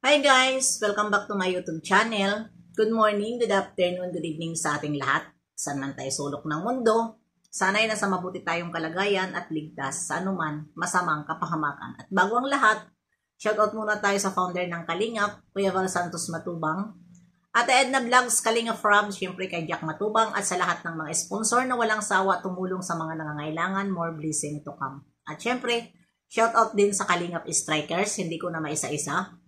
Hi guys! Welcome back to my YouTube channel. Good morning, good afternoon, good evening sa ating lahat. Saan man tayo sulok ng mundo. Sana'y nasa mabuti tayong kalagayan at ligtas sa anuman masamang kapahamakan. At bago ang lahat, shoutout muna tayo sa founder ng Kalingap, Kuya Val Santos Matubang. At Edna Vlogs, Kalingap Rob, syempre kay Jack Matubang at sa lahat ng mga sponsor na walang sawa tumulong sa mga nangangailangan, more blessing to come. At syempre, shoutout din sa Kalingap Strikers, hindi ko na maisa-isa.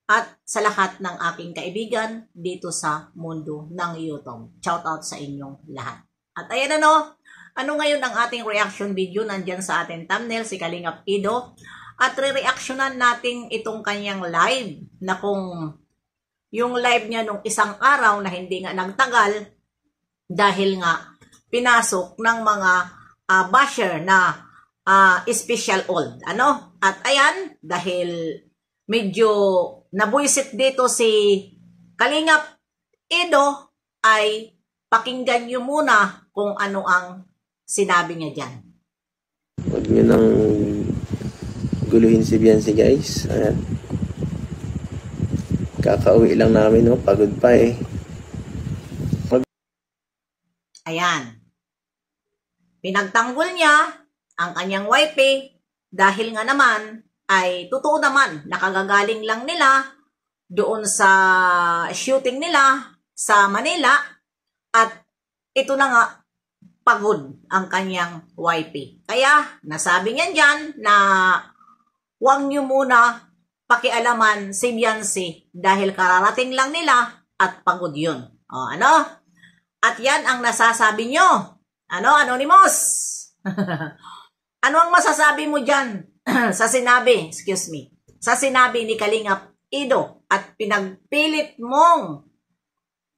At sa lahat ng aking kaibigan dito sa mundo ng YouTube. Shout out sa inyong lahat. At ayan ano ngayon ang ating reaction video? Nandyan sa ating thumbnail si Kalingap Ido. At re-reactionan natin itong kanyang live na kung yung live niya nung isang araw na hindi nga nagtagal dahil nga pinasok ng mga basher na special old. At ayan, dahil medyo nabuisit dito si Kalingap Ido, ay pakinggan nyo muna kung ano ang sinabi niya dyan. Huwag nyo nang guluhin si Biancy guys. Ayan. Kakauwi lang namin, no? Pagod pa eh. Ayan. Pinagtanggol niya ang kanyang wife dahil nga naman ay totoo naman, nakagagaling lang nila doon sa shooting nila sa Manila at ito na nga, pagod ang kanyang wife. Kaya nasabi niya dyan na huwag niyo muna pakialaman si Biancy dahil kararating lang nila at pagod yun. At yan ang nasasabi nyo. Anonymous? Ano ang masasabi mo dyan? sa sinabi ni Kalingap Ido at pinagpilit mong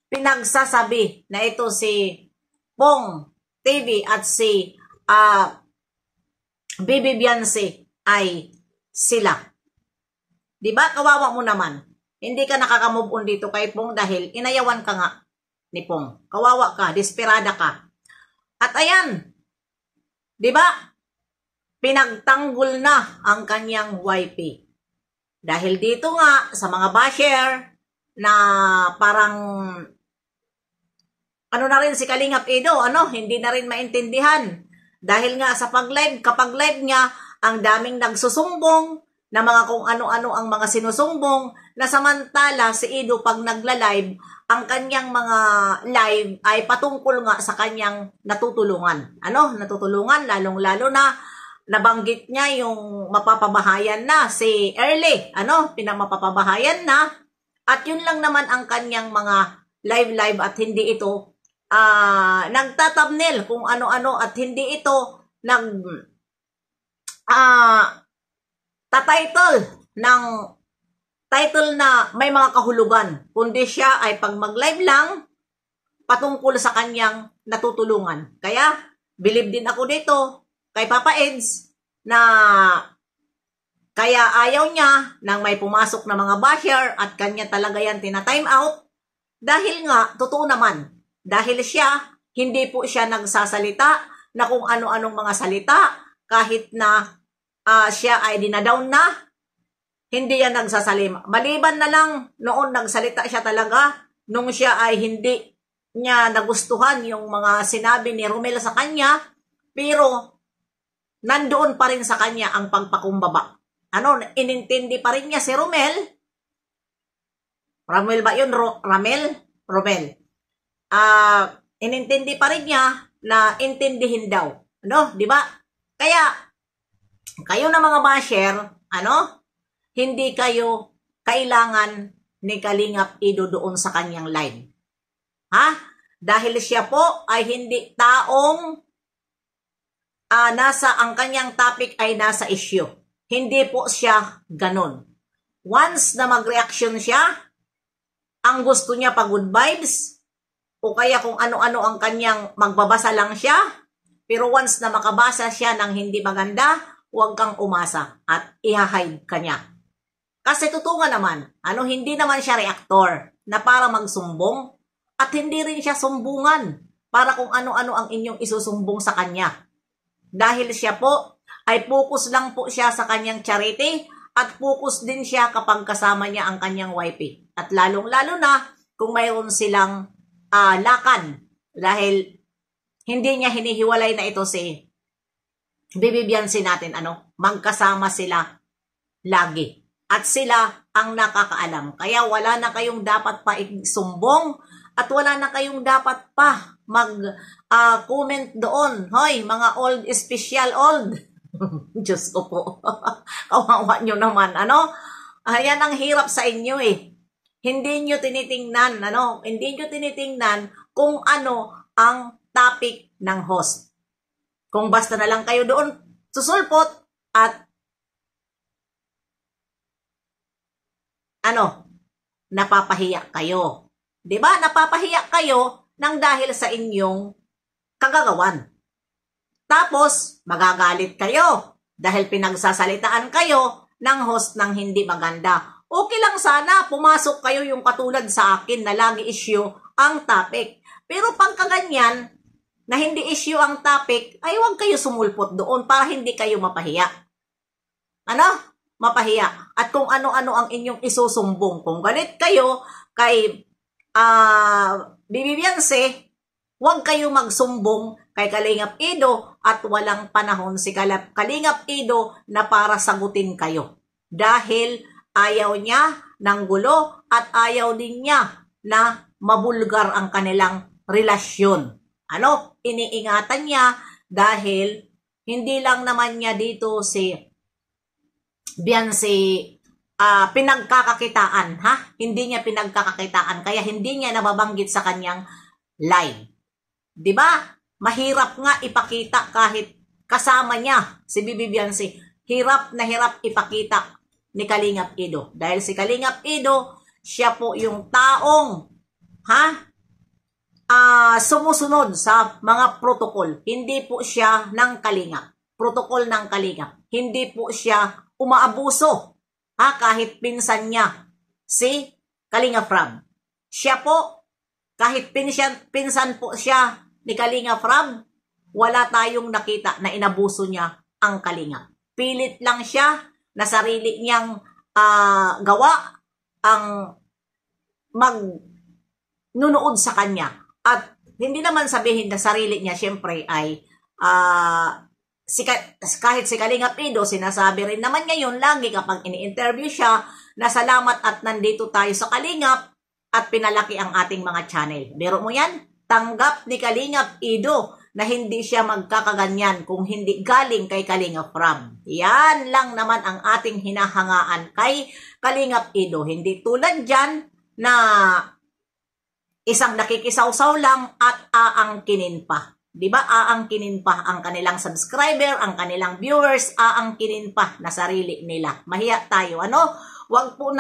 pinagsasabi na ito si Pong TV at si Bibi Biancy ay sila. Diba? Kawawa mo naman. Hindi ka nakaka-move on dito kay Pong dahil inayawan ka nga ni Pong. Kawawa ka, desperada ka. At ayan, diba? Pinagtanggol na ang kanyang wife. Dahil dito nga sa mga basher na parang na rin si Kalingap Ido, hindi na rin maintindihan. Dahil nga sa kapag live niya, ang daming nagsusumbong na mga kung ano-ano ang mga sinusumbong na samantala si Ido pag nagla-live, ang kanyang mga live ay patungkol nga sa kanyang natutulungan. Natutulungan, lalong-lalo na nabanggit niya yung mapapabahayan na si Early, pinamapapabahayan na, at yun lang naman ang kanyang mga live at hindi ito nagtatabnil kung ano-ano at hindi ito title ng title na may mga kahulugan, kundi siya ay pag mag-live lang patungkol sa kanyang natutulungan. Kaya believe din ako dito kay Papa Eds na kaya ayaw niya nang may pumasok na mga basher at kanya talaga yan tina-time out dahil nga, totoo naman, dahil siya, hindi po siya nagsasalita na kung ano-anong mga salita kahit na siya ay dinadown na, hindi yan nagsasalima. Maliban na lang noon nagsalita siya talaga nung siya ay hindi niya nagustuhan yung mga sinabi ni Romel sa kanya, pero nandoon pa rin sa kanya ang pagpakumbaba. Inintindi pa rin niya si Romel. Romel ba yun? Romel. Inintindi pa rin niya na intindihin daw. Di ba? Kaya, kayo na mga basher, hindi kayo kailangan ni Kalingap Ido doon sa kanyang live. Dahil siya po ay hindi taong ang kanyang topic ay nasa issue. Hindi po siya ganun. Once na mag-reaction siya, ang gusto niya pa good vibes, o kaya kung ano-ano ang kanyang magbabasa lang siya, pero once na makabasa siya ng hindi maganda, huwag kang umasa at i-hide ka niya. Kasi totoo nga naman, hindi naman siya reactor na para magsumbong at hindi rin siya sumbungan para kung ano-ano ang inyong isusumbong sa kanya. Dahil siya po ay focus lang po siya sa kanyang charity at focus din siya kapag kasama niya ang kanyang wifey. At lalong-lalo na kung mayroon silang lakan dahil hindi niya hinihiwalay na ito si Bibi Biancy natin, magkasama sila lagi. At sila ang nakakaalam. Kaya wala na kayong dapat pa isumbong at wala na kayong dapat pa mag-comment doon. Hoy, mga old, special old. Diyos ko po. Kawawa nyo naman, Ayan ang hirap sa inyo eh. Hindi nyo tinitingnan, Hindi nyo tinitingnan kung ano ang topic ng host. Kung basta na lang kayo doon susulpot at napapahiya kayo. 'Di ba? Napapahiya kayo nang dahil sa inyong kagagawan. Tapos, magagalit kayo dahil pinagsasalitaan kayo ng host ng hindi maganda. Okay lang sana, pumasok kayo yung katulad sa akin na lagi issue ang topic. Pero pagkaganyan, na hindi issue ang topic, ay huwag kayo sumulpot doon para hindi kayo mapahiya. Mapahiya. At kung ano-ano ang inyong isusumbong. Kung galit kayo kay Bibi Biancy, huwag kayo magsumbong kay Kalingap Ido at walang panahon si Kalingap Ido na para sagutin kayo. Dahil ayaw niya ng gulo at ayaw din niya na mabulgar ang kanilang relasyon. Iniingatan niya dahil hindi lang naman niya dito si Biancy pinagkakakitaan, Hindi niya pinagkakakitaan kaya hindi niya nababanggit sa kanyang live. 'Di ba? Mahirap nga ipakita kahit kasama niya si Bibi Biancy. Hirap na hirap ipakita ni Kalingap Ido. Dahil si Kalingap Ido, siya po yung taong sumusunod sa mga protocol. Hindi po siya ng Kalingap. Protocol ng Kalingap. Hindi po siya umaabuso. Kahit pinsan niya si Kalingap Rab. Siya po, kahit pinsan po siya ni Kalingap Rab, wala tayong nakita na inabuso niya ang Kalingap. Pilit lang siya na sarili niyang gawa ang magnunood sa kanya. At hindi naman sabihin na sarili niya, syempre ay kahit si Kalingap Ido, sinasabi rin naman ngayon lagi kapag ini-interview siya na salamat at nandito tayo sa Kalingap at pinalaki ang ating mga channel. Biro mo yan? Tanggap ni Kalingap Ido na hindi siya magkakaganyan kung hindi galing kay Kalingap Rab. Yan lang naman ang ating hinahangaan kay Kalingap Ido. Hindi tulad dyan na isang nakikisawsaw lang at aangkinin pa. Diba? Aangkinin pa ang kanilang subscriber, ang kanilang viewers, aangkinin pa na sarili nila. Mahiya tayo. Wag po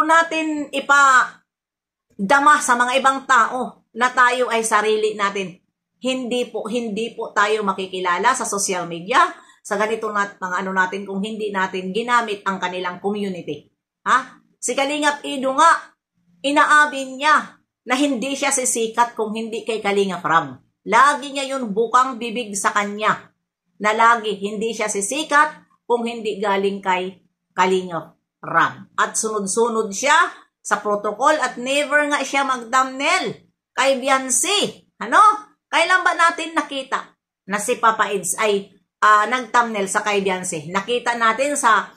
natin ipadama sa mga ibang tao na tayo ay sarili natin. Hindi po tayo makikilala sa social media, sa ganito mga natin kung hindi natin ginamit ang kanilang community. Si Kalingap Ido nga, inaamin niya na hindi siya sisikat kung hindi kay Kalingap Rab. Lagi niya yun bukang bibig sa kanya na lagi hindi siya sisikat kung hindi galing kay Kalingap Rab. At sunod-sunod siya sa protocol at never nga siya mag-thumbnail kay Biancy. Kailan ba natin nakita na si Papa Eds ay nag-thumbnail sa kay Biancy? Nakita natin sa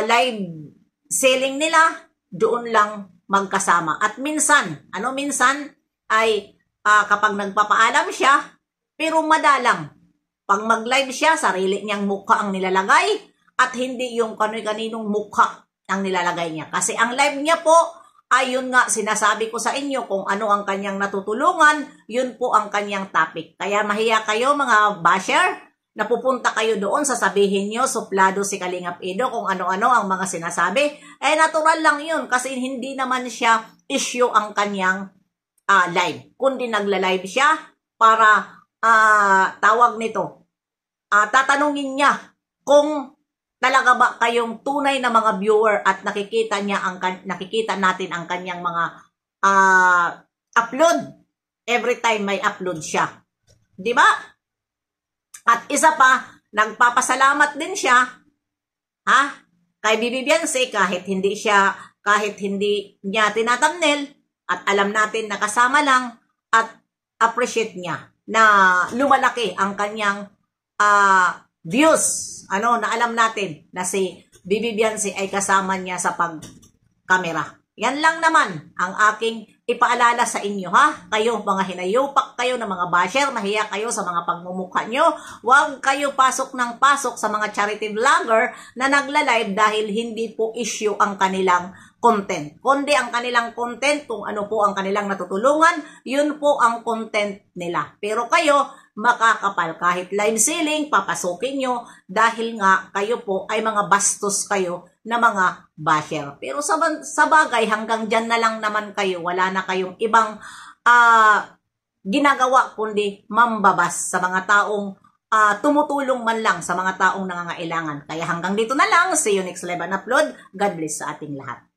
live selling nila, doon lang magkasama. At minsan ay kapag nagpapaalam siya, pero madalang. Pag mag-live siya, sarili niyang mukha ang nilalagay at hindi yung kanoy-kaninong mukha ang nilalagay niya. Kasi ang live niya po, ayun nga, sinasabi ko sa inyo kung ano ang kanyang natutulungan, yun po ang kanyang topic. Kaya mahiya kayo mga basher, napupunta kayo doon, sasabihin nyo, suplado si Kalingap Ido kung ano-ano ang mga sinasabi. Natural lang yun kasi hindi naman siya issue ang kanyang live. Kundi nagla-live siya para tawag nito. Tatanungin niya kung talaga ba kayong tunay na mga viewer at nakikita natin ang kanyang mga upload. Every time may upload siya. 'Di ba? At isa pa, nagpapasalamat din siya, ha? Kay Bibi Biancy kahit hindi niya tinatamnel at alam natin na kasama lang at appreciate niya na lumalaki ang kanyang views. Na alam natin na si Bibi Biancy ay kasama niya sa pag-kamera. Yan lang naman ang aking ipaalala sa inyo, ha? Kayo, mga hinayupak kayo ng mga basher, mahiya kayo sa mga pagmumukha nyo. Huwag kayo pasok ng pasok sa mga charity vlogger na nagla-live dahil hindi po issue ang kanilang content. Kundi ang kanilang content, kung ano po ang kanilang natutulungan, yun po ang content nila. Pero kayo, makakapal. Kahit live selling, papasukin nyo dahil nga kayo po ay mga bastos kayo na mga basher. Pero sa bagay, hanggang dyan na lang naman kayo. Wala na kayong ibang ginagawa kundi mambabas sa mga taong tumutulong man lang sa mga taong nangangailangan. Kaya hanggang dito na lang. See you next live and upload. God bless sa ating lahat.